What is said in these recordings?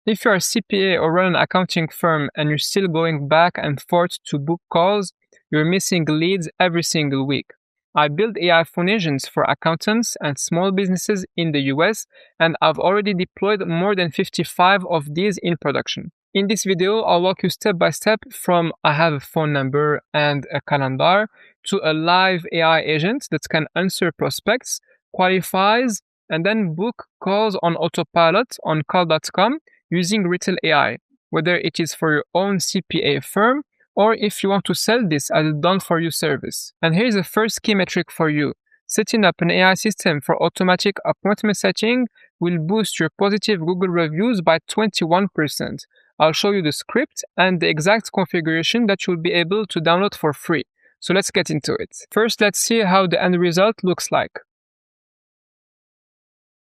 If you're a CPA or run an accounting firm and you're still going back and forth to book calls, you're missing leads every single week. I build AI phone agents for accountants and small businesses in the US, and I've already deployed more than 55 of these in production. In this video, I'll walk you step by step from I have a phone number and a calendar to a live AI agent that can answer prospects, qualifies, and then book calls on autopilot on call.com using RetellAI, whether it is for your own CPA firm or if you want to sell this as a done-for-you service. And here's the first key metric for you. Setting up an AI system for automatic appointment setting will boost your positive Google reviews by 21%. I'll show you the script and the exact configuration that you'll be able to download for free. So let's get into it. First, let's see how the end result looks like.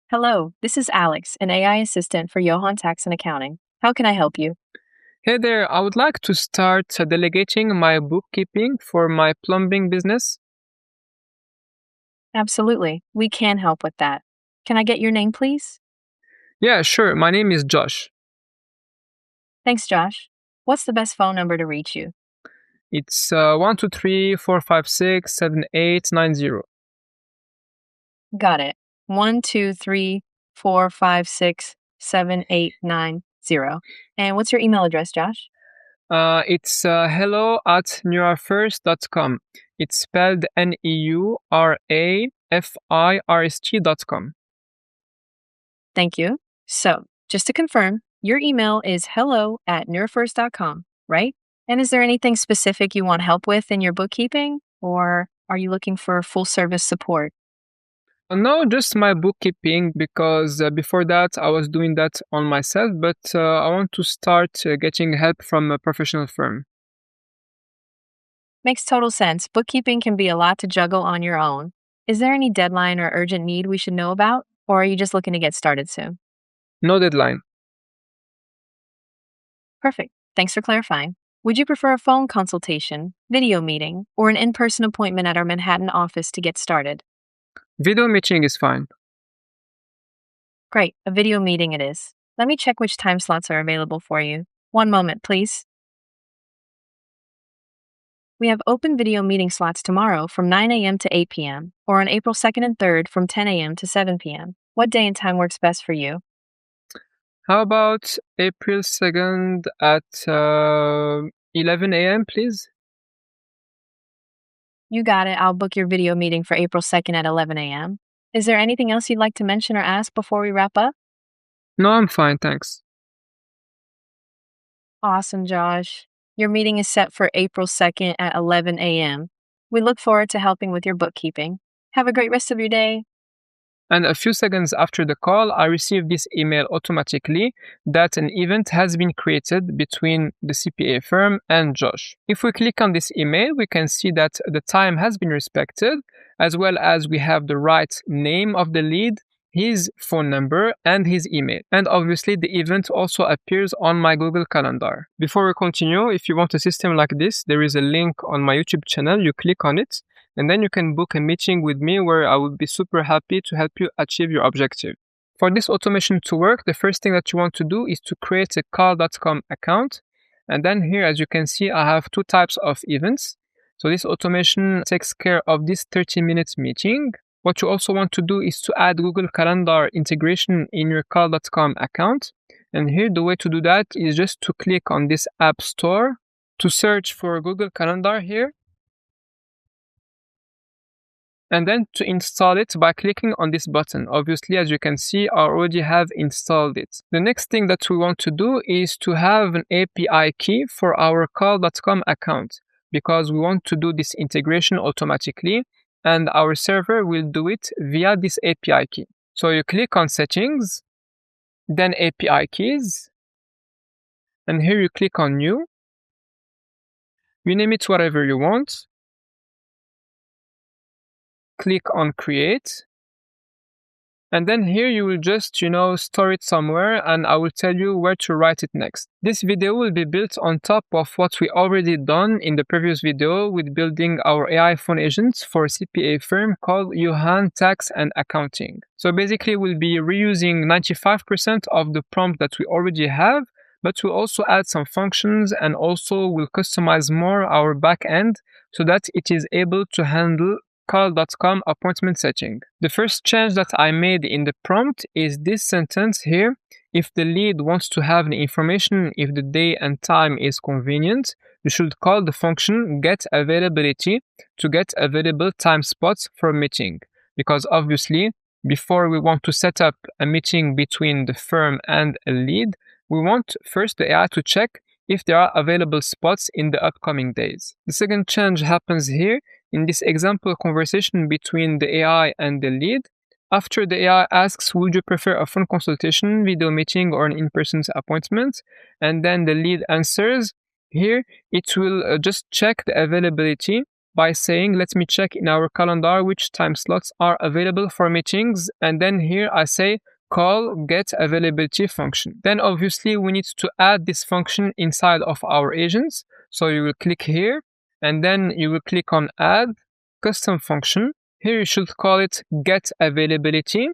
Hello, this is Alex, an AI assistant for Johan Tax and Accounting. How can I help you? Hey there, I would like to start delegating my bookkeeping for my plumbing business. Absolutely, we can help with that. Can I get your name, please? Yeah, sure. My name is Josh. Thanks, Josh. What's the best phone number to reach you? It's 123-456-7890. Got it. 123-456-7890. And what's your email address, Josh? It's hello@neurafirst.com. It's spelled neurafirst.com. Thank you. So, just to confirm, your email is hello@neurafirst.com, right? And is there anything specific you want help with in your bookkeeping, or are you looking for full service support? No, just my bookkeeping because before that I was doing that on myself, but I want to start getting help from a professional firm. Makes total sense. Bookkeeping can be a lot to juggle on your own. Is there any deadline or urgent need we should know about, or are you just looking to get started soon? No deadline. Perfect. Thanks for clarifying. Would you prefer a phone consultation, video meeting, or an in person appointment at our Manhattan office to get started? Video meeting is fine. Great, a video meeting it is. Let me check which time slots are available for you. One moment, please. We have open video meeting slots tomorrow from 9 a.m. to 8 p.m., or on April 2nd and 3rd from 10 a.m. to 7 p.m. What day and time works best for you? How about April 2nd at 11 a.m., please? You got it. I'll book your video meeting for April 2nd at 11 a.m. Is there anything else you'd like to mention or ask before we wrap up? No, I'm fine, thanks. Awesome, Josh. Your meeting is set for April 2nd at 11 a.m. We look forward to helping with your bookkeeping. Have a great rest of your day. And a few seconds after the call, I received this email automatically that an event has been created between the CPA firm and Josh. If we click on this email, we can see that the time has been respected, as well as we have the right name of the lead, his phone number, and his email. And obviously, the event also appears on my Google Calendar. Before we continue, if you want a system like this, there is a link on my YouTube channel. You click on it, and then you can book a meeting with me where I would be super happy to help you achieve your objective. For this automation to work, the first thing that you want to do is to create a call.com account. And then here, as you can see, I have two types of events. So this automation takes care of this 30-minute meeting. What you also want to do is to add Google Calendar integration in your call.com account. And here, the way to do that is just to click on this App Store to search for Google Calendar here, and then to install it by clicking on this button. Obviously, as you can see, I already have installed it. The next thing that we want to do is to have an API key for our call.com account, because we want to do this integration automatically, and our server will do it via this API key. So you click on Settings, then API Keys, and here you click on New. You name it whatever you want. Click on Create, And then here you will just, store it somewhere, and I will tell you where to write it next. This video will be built on top of what we already done in the previous video with building our AI phone agent for a CPA firm called Johan Tax and Accounting. So basically we'll be reusing 95% of the prompt that we already have, but we'll also add some functions, and also we'll customize more our backend so that it is able to handle call.com appointment setting. The first change that I made in the prompt is this sentence here. If the lead wants to have the information if the day and time is convenient, you should call the function getAvailability to get available time spots for a meeting. Because obviously, before we want to set up a meeting between the firm and a lead, we want first the AI to check if there are available spots in the upcoming days. The second change happens here in this example conversation between the AI and the lead. After the AI asks, would you prefer a phone consultation, video meeting, or an in-person appointment? And then the lead answers. Here, it will just check the availability by saying, let me check in our calendar which time slots are available for meetings. And then here I say, call getAvailability function. Then obviously we need to add this function inside of our agents. So you will click here, and then you will click on add custom function. Here you should call it getAvailability.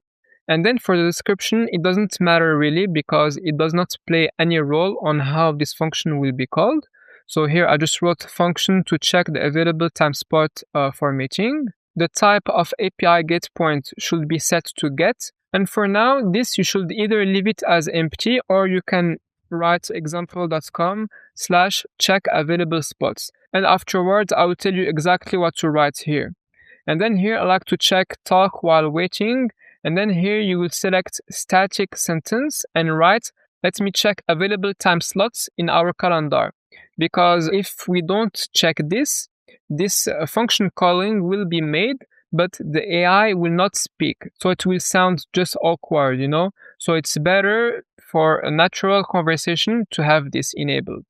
And then for the description, it doesn't matter really because it does not play any role on how this function will be called. So here I just wrote function to check the available time spot for meeting. The type of API get point should be set to get. And for now, this you should either leave it as empty, or you can write example.com/check available spots. And afterwards, I will tell you exactly what to write here. And then here, I like to check talk while waiting. And then here you will select static sentence and write, let me check available time slots in our calendar. Because if we don't check this function calling will be made, but the AI will not speak. So it will sound just awkward, So it's better for a natural conversation to have this enabled.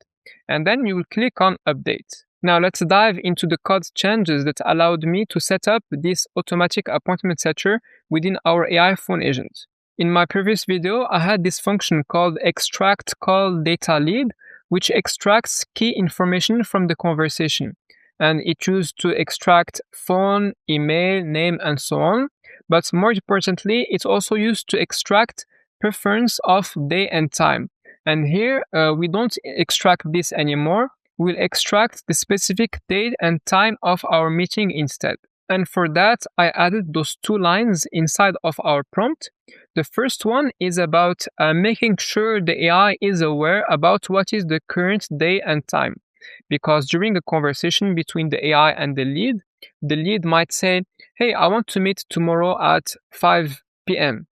And then you will click on update. Now let's dive into the code changes that allowed me to set up this automatic appointment setter within our AI phone agent. In my previous video, I had this function called extract call data lead, which extracts key information from the conversation. And it used to extract phone, email, name, and so on. But more importantly, it's also used to extract preference of day and time. And here, we don't extract this anymore. We'll extract the specific date and time of our meeting instead. And for that, I added those two lines inside of our prompt. The first one is about making sure the AI is aware about what is the current day and time. Because during a conversation between the AI and the lead might say, hey, I want to meet tomorrow at 5 p.m.,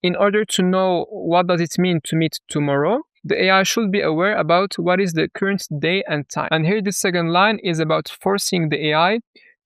In order to know what does it mean to meet tomorrow, the AI should be aware about what is the current day and time. And here the second line is about forcing the AI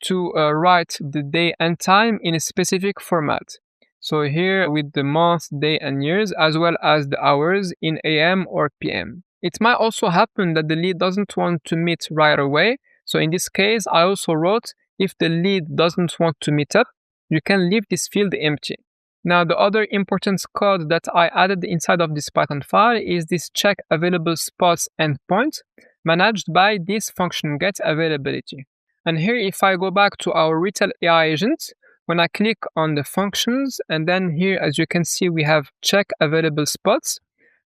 to write the day and time in a specific format. So here with the month, day, and years, as well as the hours in AM or PM. It might also happen that the lead doesn't want to meet right away. So in this case, I also wrote, if the lead doesn't want to meet up, you can leave this field empty. Now, the other important code that I added inside of this Python file is this check available spots endpoint managed by this function getAvailability. And here, if I go back to our RetellAI agent, when I click on the functions, and then here, as you can see, we have check available spots.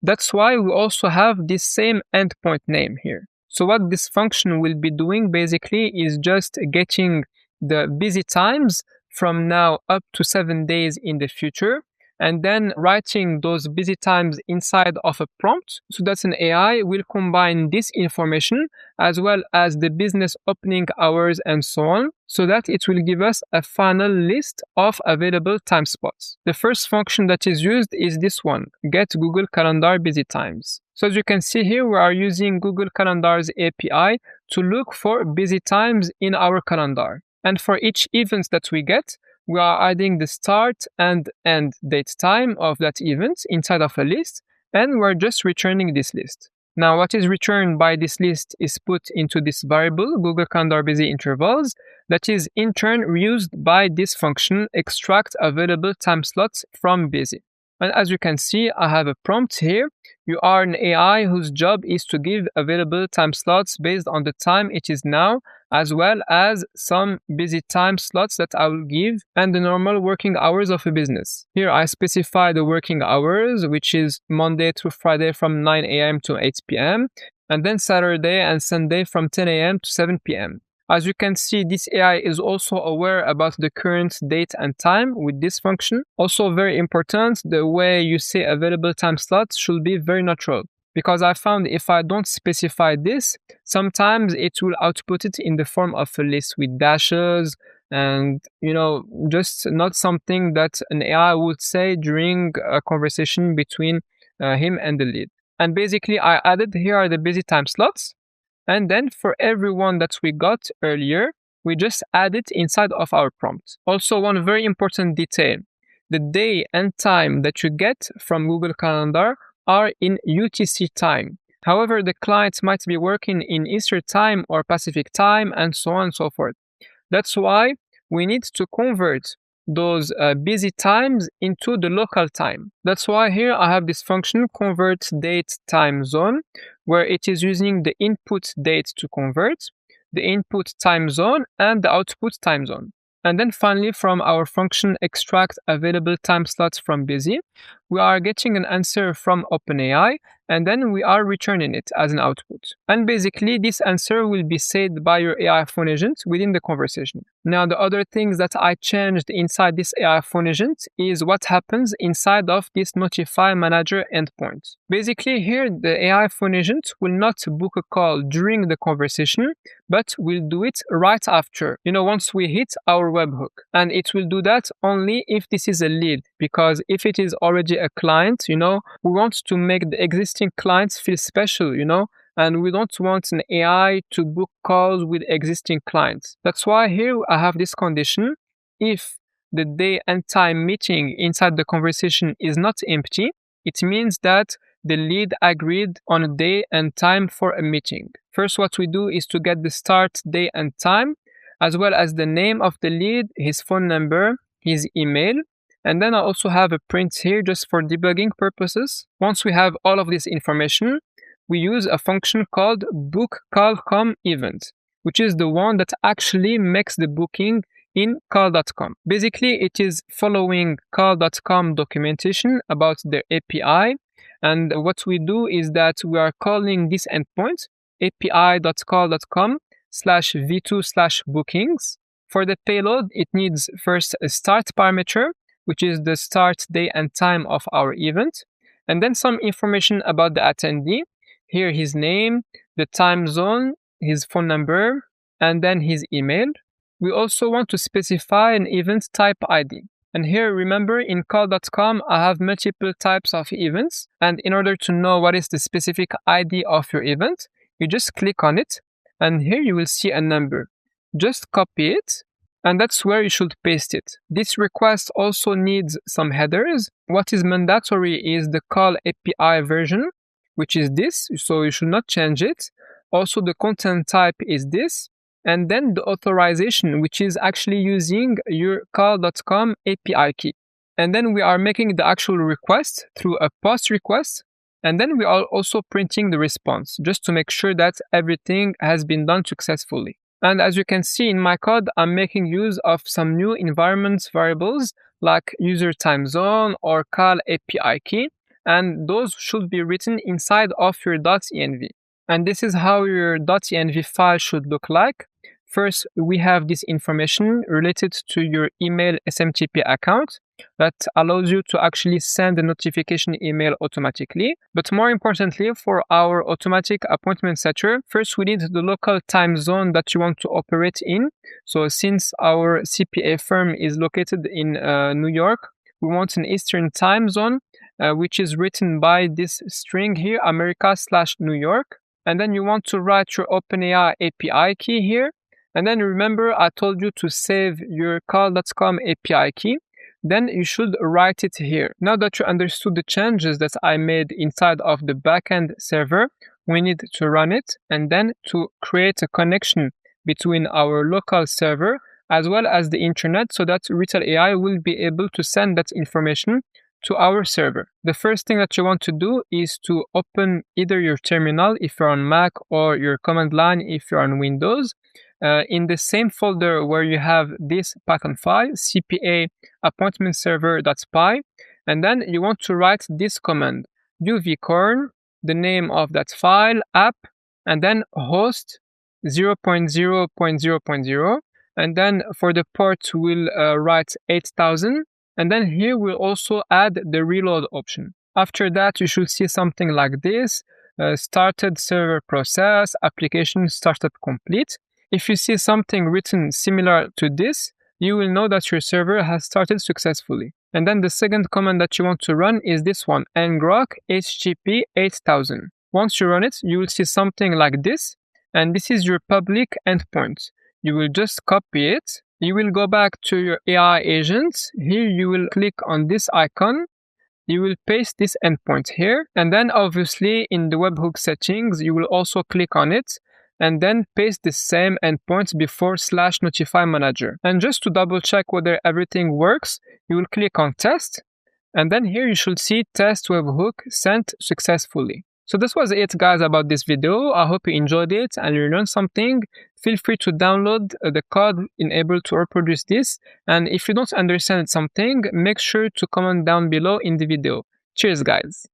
That's why we also have this same endpoint name here. So what this function will be doing basically is just getting the busy times from now up to 7 days in the future, and then writing those busy times inside of a prompt so that an AI will combine this information as well as the business opening hours and so on, so that it will give us a final list of available time spots. The first function that is used is this one, get Google Calendar busy times. So as you can see here, we are using Google Calendar's API to look for busy times in our calendar. And for each event that we get, we are adding the start and end date time of that event inside of a list, and we're just returning this list. Now, what is returned by this list is put into this variable, Google Calendar busy intervals, that is in turn reused by this function, extract available time slots from busy. And as you can see, I have a prompt here. You are an AI whose job is to give available time slots based on the time it is now, as well as some busy time slots that I will give and the normal working hours of a business. Here I specify the working hours, which is Monday through Friday from 9 a.m. to 8 p.m. and then Saturday and Sunday from 10 a.m. to 7 p.m. As you can see, this AI is also aware about the current date and time with this function. Also very important, the way you say available time slots should be very natural. Because I found if I don't specify this, sometimes it will output it in the form of a list with dashes and, just not something that an AI would say during a conversation between him and the lead. And basically, I added here are the busy time slots. And then for every one that we got earlier, we just add it inside of our prompt. Also, one very important detail, the day and time that you get from Google Calendar are in UTC time. However, the client might be working in Eastern time or Pacific time and so on and so forth. That's why we need to convert those busy times into the local time. That's why here I have this function convert date time zone, where it is using the input date to convert, the input time zone, and the output time zone. And then finally, from our function extract available time slots from busy, we are getting an answer from OpenAI, and then we are returning it as an output. And basically, this answer will be said by your AI phone agent within the conversation. Now, the other things that I changed inside this AI phone agent is what happens inside of this notify manager endpoint. Basically, here, the AI phone agent will not book a call during the conversation, but will do it right after, once we hit our webhook. And it will do that only if this is a lead, because if it is already a client, we want to make the existing clients feel special, and we don't want an AI to book calls with existing clients. That's why here I have this condition. If the day and time meeting inside the conversation is not empty, it means that the lead agreed on a day and time for a meeting. First, what we do is to get the start day and time, as well as the name of the lead, his phone number, his email. And then I also have a print here just for debugging purposes. Once we have all of this information, we use a function called bookCall.com event, which is the one that actually makes the booking in call.com. Basically, it is following call.com documentation about their API. And what we do is that we are calling this endpoint, api.call.com/v2/bookings. For the payload, it needs first a start parameter, which is the start day and time of our event, and then some information about the attendee. Here, his name, the time zone, his phone number, and then his email. We also want to specify an event type ID. And here, remember, in call.com, I have multiple types of events. And in order to know what is the specific ID of your event, you just click on it. And here you will see a number. Just copy it. And that's where you should paste it. This request also needs some headers. What is mandatory is the call API version, which is this. So you should not change it. Also, the content type is this. And then the authorization, which is actually using your call.com API key. And then we are making the actual request through a post request. And then we are also printing the response just to make sure that everything has been done successfully. And as you can see in my code, I'm making use of some new environment variables like user time zone or call API key. And those should be written inside of your .env. And this is how your .env file should look like. First, we have this information related to your email SMTP account that allows you to actually send a notification email automatically. But more importantly, for our automatic appointment setter, first we need the local time zone that you want to operate in. So since our CPA firm is located in New York, we want an Eastern time zone, which is written by this string here, America/New York. And then you want to write your OpenAI API key here. And then remember, I told you to save your call.com API key. Then you should write it here. Now that you understood the changes that I made inside of the backend server, we need to run it and then to create a connection between our local server as well as the internet so that RetellAI will be able to send that information to our server. The first thing that you want to do is to open either your terminal if you're on Mac or your command line if you're on Windows. In the same folder where you have this Python file, CPA appointment server.py, and then you want to write this command, uvcorn, the name of that file, app, and then host 0.0.0.0, and then for the port we'll write 8000, and then here we'll also add the reload option. After that, you should see something like this, started server process, application startup complete. If you see something written similar to this, you will know that your server has started successfully. And then the second command that you want to run is this one, ngrok hgp 8000. Once you run it, you will see something like this, and this is your public endpoint. You will just copy it. You will go back to your AI agent. Here you will click on this icon. You will paste this endpoint here. And then obviously in the webhook settings, you will also click on it and then paste the same endpoint before /notify manager. And just to double check whether everything works, you will click on test. And then here you should see test webhook sent successfully. So this was it, guys, about this video. I hope you enjoyed it and you learned something. Feel free to download the code enabled to reproduce this. And if you don't understand something, make sure to comment down below in the video. Cheers, guys.